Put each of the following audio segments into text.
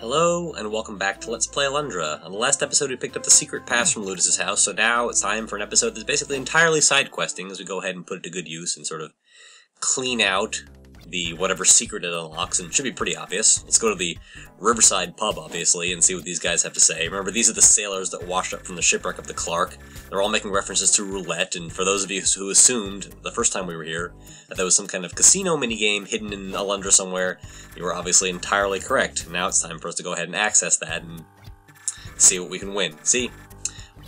Hello, and welcome back to Let's Play Alundra. On the last episode we picked up the secret pass from Ludus' house, so now it's time for an episode that's basically entirely side questing as we go ahead and put it to good use and sort of clean out the whatever secret it unlocks, and it should be pretty obvious. Let's go to the Riverside pub, obviously, and see what these guys have to say. Remember, these are the sailors that washed up from the shipwreck of the Clark. They're all making references to roulette, and for those of you who assumed the first time we were here that there was some kind of casino minigame hidden in Alundra somewhere, you were obviously entirely correct. Now it's time for us to go ahead and access that and see what we can win. See,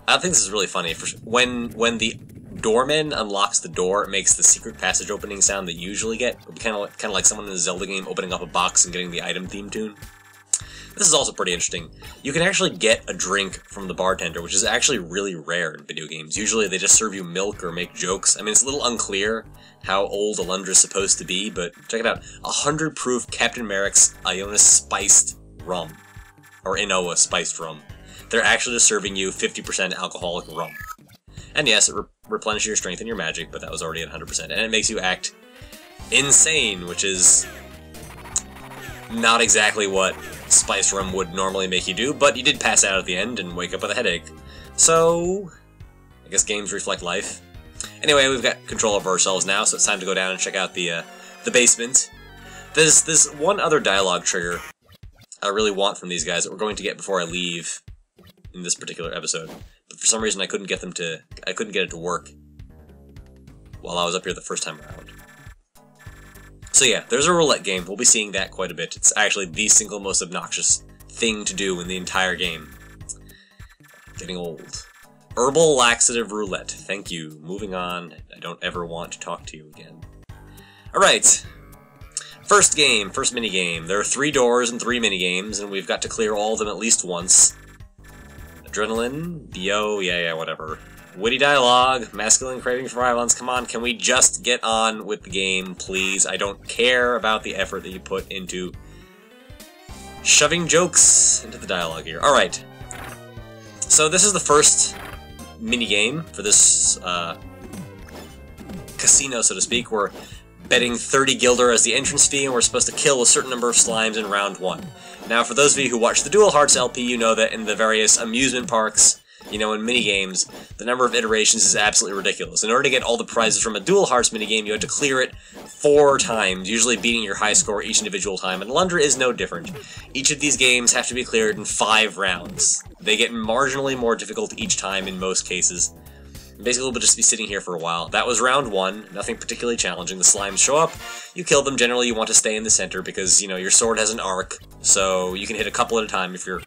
I think this is really funny. When the doorman unlocks the door, it makes the secret passage opening sound that you usually get. It would be kind of like someone in a Zelda game opening up a box and getting the item theme tune. This is also pretty interesting. You can actually get a drink from the bartender, which is actually really rare in video games. Usually they just serve you milk or make jokes. I mean, it's a little unclear how old Alundra is supposed to be, but check it out. 100 proof Captain Merrick's Ionis spiced rum. Or Inoa spiced rum. They're actually just serving you 50% alcoholic rum. And yes, it replenishes your strength and your magic, but that was already at 100%. And it makes you act insane, which is not exactly what spiced rum would normally make you do, but you did pass out at the end and wake up with a headache. So, I guess games reflect life. Anyway, we've got control over ourselves now, so it's time to go down and check out the basement. There's one other dialogue trigger I really want from these guys that we're going to get before I leave in this particular episode. But for some reason I couldn't get it to work while I was up here the first time around. So yeah, there's a roulette game. We'll be seeing that quite a bit. It's actually the single most obnoxious thing to do in the entire game. Getting old. Herbal laxative roulette. Thank you. Moving on. I don't ever want to talk to you again. Alright. First game, first minigame. There are 3 doors and 3 minigames, and we've got to clear all of them at least once. Adrenaline, BO, yeah, whatever. Witty dialogue, masculine craving for violence, come on, can we just get on with the game, please? I don't care about the effort that you put into shoving jokes into the dialogue here. Alright. So this is the first minigame for this casino, so to speak. We're betting 30 Gilder as the entrance fee, and we're supposed to kill a certain number of slimes in round 1. Now, for those of you who watch the Dual Hearts LP, you know that in the various amusement parks, you know, in minigames, the number of iterations is absolutely ridiculous. In order to get all the prizes from a Dual Hearts minigame, you had to clear it 4 times, usually beating your high score each individual time, and Alundra is no different. Each of these games have to be cleared in 5 rounds. They get marginally more difficult each time in most cases. Basically, we'll just be sitting here for a while. That was round 1, nothing particularly challenging. The slimes show up, you kill them. Generally, you want to stay in the center because, you know, your sword has an arc, so you can hit a couple at a time if you're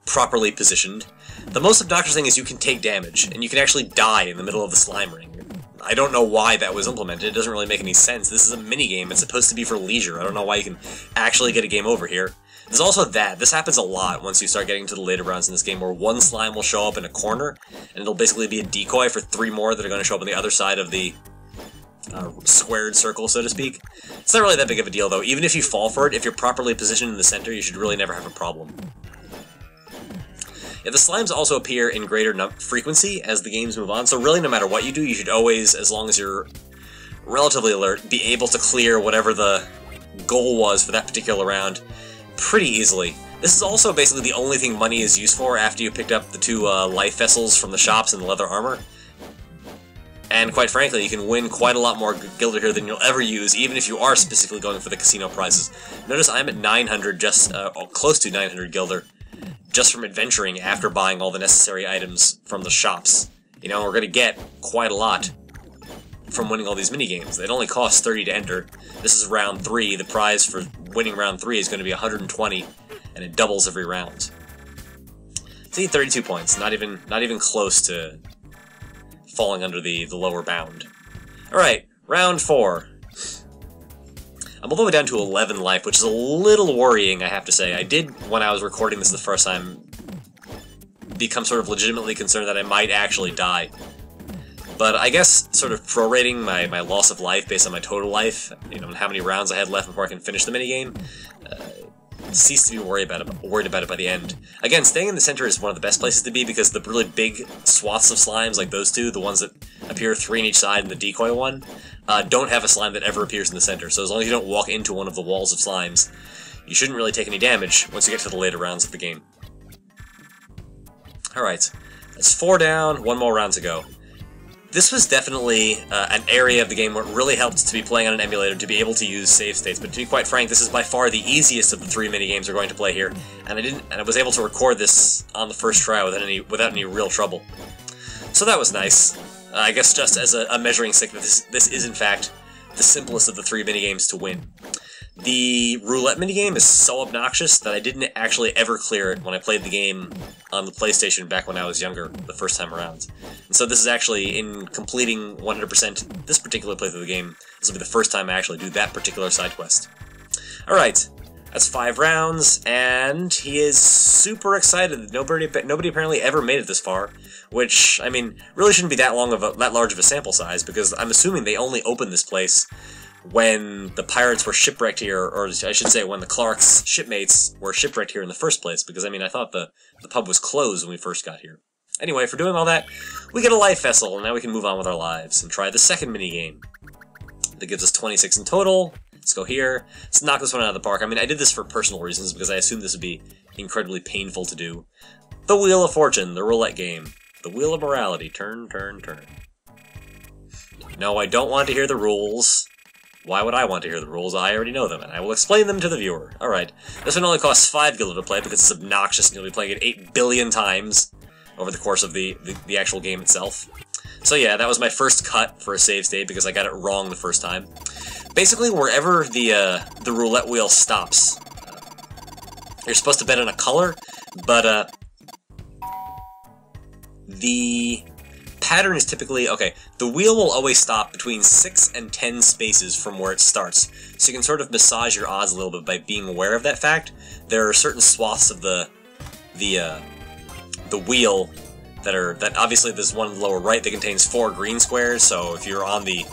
properly positioned. The most obnoxious thing is you can take damage, and you can actually die in the middle of the slime ring. I don't know why that was implemented. It doesn't really make any sense. This is a minigame. It's supposed to be for leisure. I don't know why you can actually get a game over here. There's also that. This happens a lot once you start getting to the later rounds in this game, where one slime will show up in a corner, and it'll basically be a decoy for 3 more that are going to show up on the other side of the squared circle, so to speak. It's not really that big of a deal, though. Even if you fall for it, if you're properly positioned in the center, you should really never have a problem. Yeah, the slimes also appear in greater frequency as the games move on, so really no matter what you do, you should always, as long as you're relatively alert, be able to clear whatever the goal was for that particular round pretty easily. This is also basically the only thing money is used for after you picked up the 2 life vessels from the shops and the leather armor. And quite frankly, you can win quite a lot more Gilder here than you'll ever use, even if you are specifically going for the casino prizes. Notice I'm at 900, just close to 900 Gilder, just from adventuring after buying all the necessary items from the shops. You know, we're going to get quite a lot from winning all these minigames. It only costs 30 to enter. This is round 3. The prize for winning round 3 is going to be 120, and it doubles every round. See, 32 points. Not even close to falling under the lower bound. Alright, round 4. I'm all the way down to 11 life, which is a little worrying, I have to say. I did, when I was recording this the first time, become sort of legitimately concerned that I might actually die. But I guess sort of prorating my loss of life based on my total life, you know, and how many rounds I had left before I can finish the minigame, cease to be worried about it by the end. Again, staying in the center is one of the best places to be because the really big swaths of slimes, like those 2, the ones that appear 3 on each side and the decoy one, don't have a slime that ever appears in the center. So as long as you don't walk into one of the walls of slimes, you shouldn't really take any damage once you get to the later rounds of the game. Alright, that's 4 down, 1 more round to go. This was definitely an area of the game where it really helped to be playing on an emulator to be able to use save states, but to be quite frank, this is by far the easiest of the 3 minigames we're going to play here, and I was able to record this on the first try without any real trouble. So that was nice. I guess just as a measuring stick, that this is in fact the simplest of the 3 minigames to win. The roulette minigame is so obnoxious that I didn't actually ever clear it when I played the game on the PlayStation back when I was younger, the first time around. And so this is actually, in completing 100% this particular playthrough of the game, this will be the first time I actually do that particular side quest. Alright, that's 5 rounds, and he is super excited that nobody apparently ever made it this far, which, I mean, really shouldn't be that large of a sample size, because I'm assuming they only opened this place when the pirates were shipwrecked here, or I should say when the Clark's shipmates were shipwrecked here in the first place, because, I mean, I thought the pub was closed when we first got here. Anyway, for doing all that, we get a life vessel, and now we can move on with our lives and try the second minigame. That gives us 26 in total. Let's go here. Let's knock this one out of the park. I mean, I did this for personal reasons, because I assumed this would be incredibly painful to do. The Wheel of Fortune, the roulette game. The Wheel of Morality. Turn, turn, turn. No, I don't want to hear the rules. Why would I want to hear the rules? I already know them, and I will explain them to the viewer. Alright, this one only costs 5 gilded to play because it's obnoxious and you'll be playing it 8 billion times over the course of the actual game itself. So yeah, that was my first cut for a save state because I got it wrong the first time. Basically, wherever the roulette wheel stops, you're supposed to bet on a color, but the pattern is typically, okay, the wheel will always stop between 6 and 10 spaces from where it starts, so you can sort of massage your odds a little bit by being aware of that fact. There are certain swaths of the wheel that obviously there's one in the lower right that contains 4 green squares, so if you're on the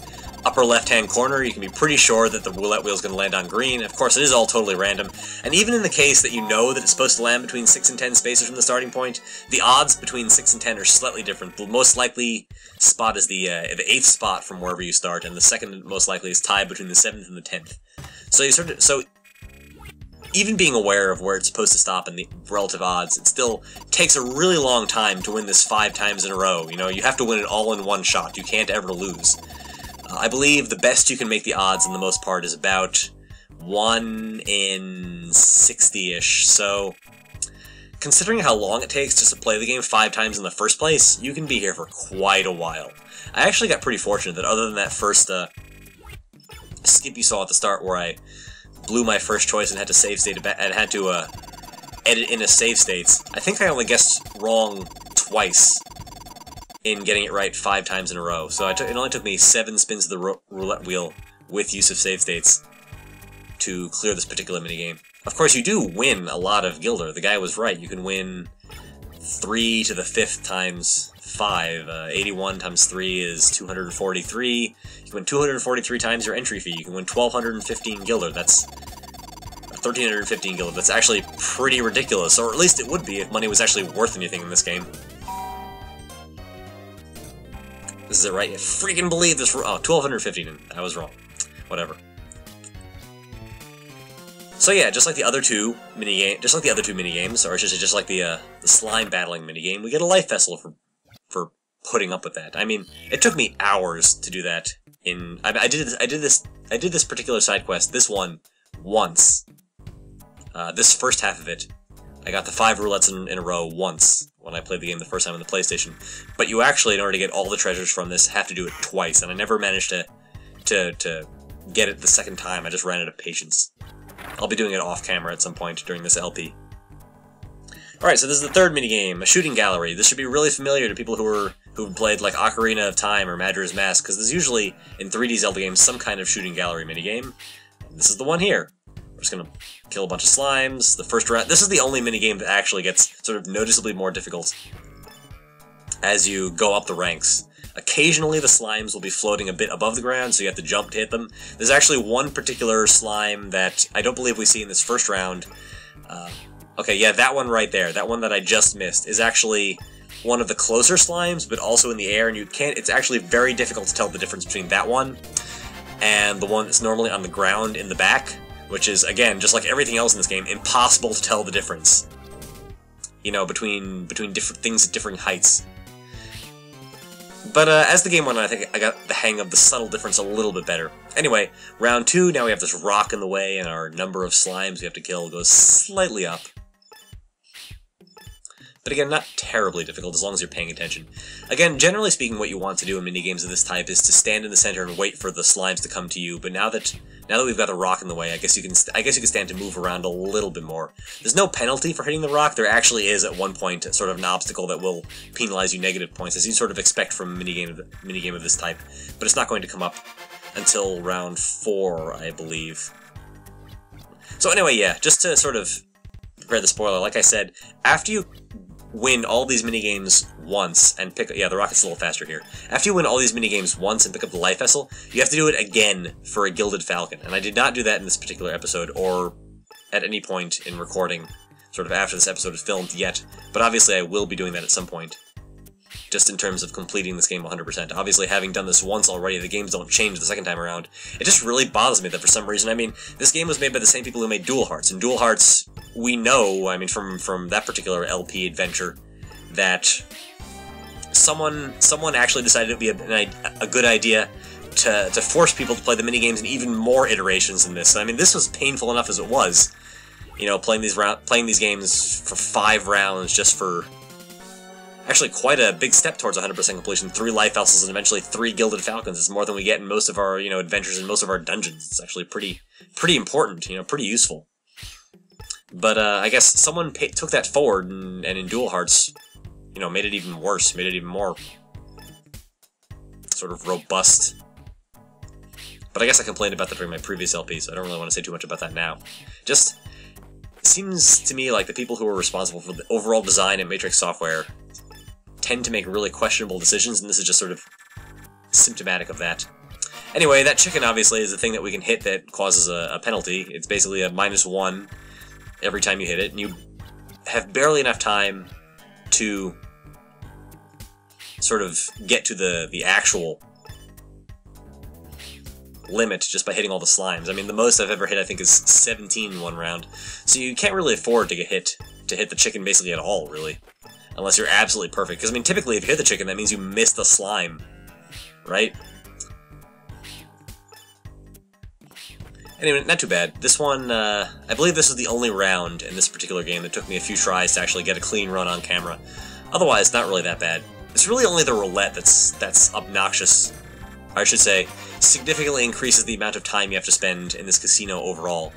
upper left-hand corner, you can be pretty sure that the roulette wheel is going to land on green. Of course, it is all totally random, and even in the case that you know that it's supposed to land between 6 and 10 spaces from the starting point, the odds between 6 and 10 are slightly different. The most likely spot is the 8th spot from wherever you start, and the second most likely is tied between the 7th and the 10th. So even being aware of where it's supposed to stop and the relative odds, it still takes a really long time to win this 5 times in a row. You know, you have to win it all in one shot. You can't ever lose. I believe the best you can make the odds, in the most part, is about 1 in 60-ish, so considering how long it takes just to play the game 5 times in the first place, you can be here for quite a while. I actually got pretty fortunate that other than that first skip you saw at the start where I blew my first choice and had to save state and had to edit in a save states, I think I only guessed wrong twice in getting it right 5 times in a row. So it only took me 7 spins of the roulette wheel with use of save states to clear this particular minigame. Of course, you do win a lot of Gilder. The guy was right. You can win 3 to the 5th times 5. 81 times 3 is 243. You can win 243 times your entry fee. You can win 1,215 Gilder. That's 1,315 Gilder. That's actually pretty ridiculous, or at least it would be if money was actually worth anything in this game. This is it, right? You freaking believe this. Oh, 1,215. I was wrong. Whatever. So yeah, just like the other two minigames, or I should say, just like the slime battling minigame, we get a life vessel for putting up with that. I mean, it took me hours to do that. I did this particular side quest, this one, once. This first half of it, I got the 5 roulettes in a row once when I played the game the first time on the PlayStation. But you actually, in order to get all the treasures from this, have to do it twice, and I never managed to get it the second time. I just ran out of patience. I'll be doing it off camera at some point during this LP. Alright, so this is the third minigame, a shooting gallery. This should be really familiar to people who've played like Ocarina of Time or Majora's Mask, because there's usually, in 3D Zelda games, some kind of shooting gallery minigame. This is the one here. We're just gonna kill a bunch of slimes. The first round. This is the only minigame that actually gets sort of noticeably more difficult as you go up the ranks. Occasionally the slimes will be floating a bit above the ground, so you have to jump to hit them. There's actually one particular slime that I don't believe we see in this first round. Okay, yeah, that one right there, that one that I just missed, is actually one of the closer slimes, but also in the air, and it's actually very difficult to tell the difference between that one and the one that's normally on the ground in the back, which is, again, just like everything else in this game, impossible to tell the difference. You know, between different things at differing heights. But as the game went on, I think I got the hang of the subtle difference a little bit better. Anyway, round 2, now we have this rock in the way, and our number of slimes we have to kill goes slightly up. But again, not terribly difficult, as long as you're paying attention. Again, generally speaking, what you want to do in minigames of this type is to stand in the center and wait for the slimes to come to you, but now that we've got the rock in the way, I guess you can stand to move around a little bit more. There's no penalty for hitting the rock. There actually is, at one point, sort of an obstacle that will penalize you negative points, as you sort of expect from a minigame of this type, but it's not going to come up until round 4, I believe. So anyway, yeah, just to sort of prepare the spoiler, like I said, after you win all these minigames once and pick... Yeah, the rocket's a little faster here. After you win all these minigames once and pick up the life vessel, you have to do it again for a Gilded Falcon. And I did not do that in this particular episode, or at any point in recording, sort of after this episode is filmed yet. But obviously I will be doing that at some point, just in terms of completing this game 100%. Obviously, having done this once already, the games don't change the second time around. It just really bothers me that for some reason, I mean, this game was made by the same people who made Dual Hearts, and Dual Hearts, we know, I mean, from that particular LP adventure, that someone actually decided it would be a good idea to force people to play the minigames in even more iterations than this. I mean, this was painful enough as it was, you know, playing these games for 5 rounds just for actually quite a big step towards 100% completion. 3 life vessels and eventually 3 Gilded Falcons. It's more than we get in most of our, you know, adventures and most of our dungeons. It's actually pretty important, you know, pretty useful. But I guess someone took that forward and in Dual Hearts, you know, made it even worse, made it even more sort of robust. But I guess I complained about that during my previous LP, so I don't really want to say too much about that now. Just seems to me like the people who are responsible for the overall design and Matrix software tend to make really questionable decisions, and this is just sort of symptomatic of that. Anyway, that chicken obviously is the thing that we can hit that causes a penalty. It's basically a -1 every time you hit it, and you have barely enough time to sort of get to the actual limit just by hitting all the slimes. I mean, the most I've ever hit, I think, is 17 in one round, so you can't really afford to hit the chicken basically at all, really. Unless you're absolutely perfect. Because, I mean, typically, if you hit the chicken, that means you miss the slime. Right? Anyway, not too bad. This one, I believe this is the only round in this particular game that took me a few tries to actually get a clean run on camera. Otherwise, not really that bad. It's really only the roulette that's obnoxious. Or I should say, significantly increases the amount of time you have to spend in this casino overall.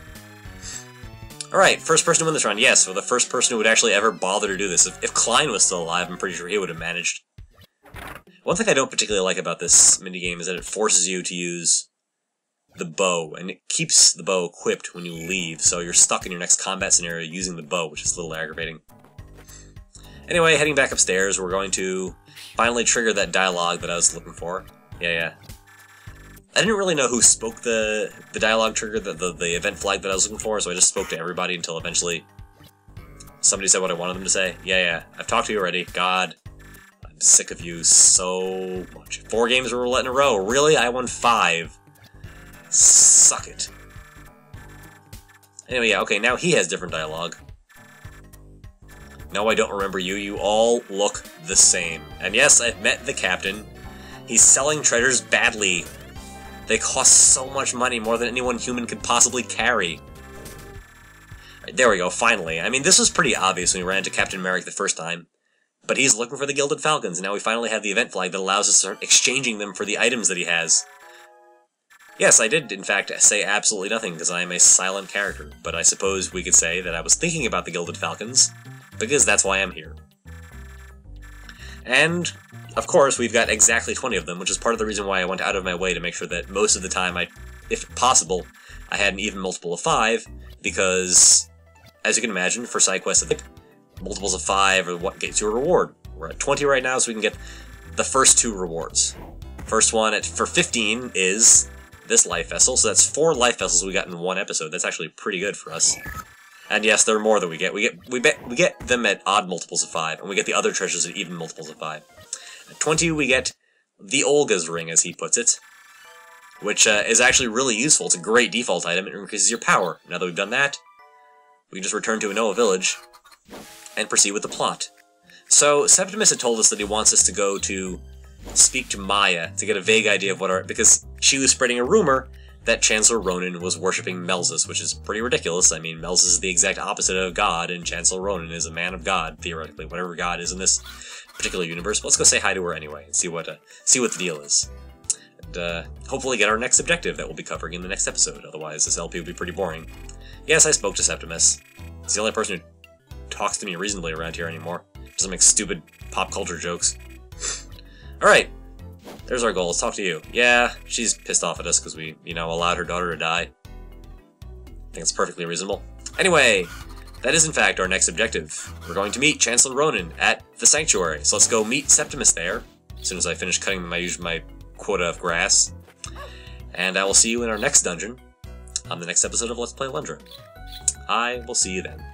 Alright, first person to win this round. Yes, so the first person who would actually ever bother to do this. If Klein was still alive, I'm pretty sure he would have managed. One thing I don't particularly like about this minigame is that it forces you to use the bow, and it keeps the bow equipped when you leave, so you're stuck in your next combat scenario using the bow, which is a little aggravating. Anyway, heading back upstairs, we're going to finally trigger that dialogue that I was looking for. Yeah. I didn't really know who spoke the dialogue trigger, the event flag that I was looking for, so I just spoke to everybody until eventually somebody said what I wanted them to say. Yeah, I've talked to you already. God, I'm sick of you so much. 4 games of roulette in a row. Really? I won 5. Suck it. Anyway, yeah, okay, now he has different dialogue. No, I don't remember you. You all look the same. And yes, I've met the captain. He's selling treasures badly. They cost so much money, more than anyone human could possibly carry. Right, there we go, finally. I mean, this was pretty obvious when we ran into Captain Merrick the first time. But he's looking for the Gilded Falcons, and now we finally have the event flag that allows us to start exchanging them for the items that he has. Yes, I did, in fact, say absolutely nothing, because I am a silent character. But I suppose we could say that I was thinking about the Gilded Falcons, because that's why I'm here. And, of course, we've got exactly 20 of them, which is part of the reason why I went out of my way to make sure that most of the time, if possible, I had an even multiple of 5, because, as you can imagine, for side quests, multiples of 5 are what gets you a reward. We're at 20 right now, so we can get the first 2 rewards. First one, for 15, is this life vessel, so that's 4 life vessels we got in one episode. That's actually pretty good for us. And yes, there are more that we get. We get them at odd multiples of 5, and we get the other treasures at even multiples of 5. At 20, we get the Olga's ring, as he puts it. which is actually really useful. It's a great default item. It increases your power. Now that we've done that, we can just return to Anoa Village and proceed with the plot. So, Septimus had told us that he wants us to go to speak to Maya to get a vague idea of what our... because she was spreading a rumor that Chancellor Ronan was worshipping Melzus, which is pretty ridiculous. I mean, Melzus is the exact opposite of God, and Chancellor Ronan is a man of God, theoretically, whatever God is in this particular universe. But let's go say hi to her anyway and see what the deal is. And hopefully get our next objective that we'll be covering in the next episode. Otherwise, this LP will be pretty boring. Yes, I spoke to Septimus. He's the only person who talks to me reasonably around here anymore. Doesn't make stupid pop culture jokes. Alright. There's our goal. Let's talk to you. Yeah, she's pissed off at us because we, allowed her daughter to die. I think it's perfectly reasonable. Anyway, that is in fact our next objective. We're going to meet Chancellor Ronan at the Sanctuary. So let's go meet Septimus there, as soon as I finish cutting my quota of grass. And I will see you in our next dungeon, on the next episode of Let's Play Alundra. I will see you then.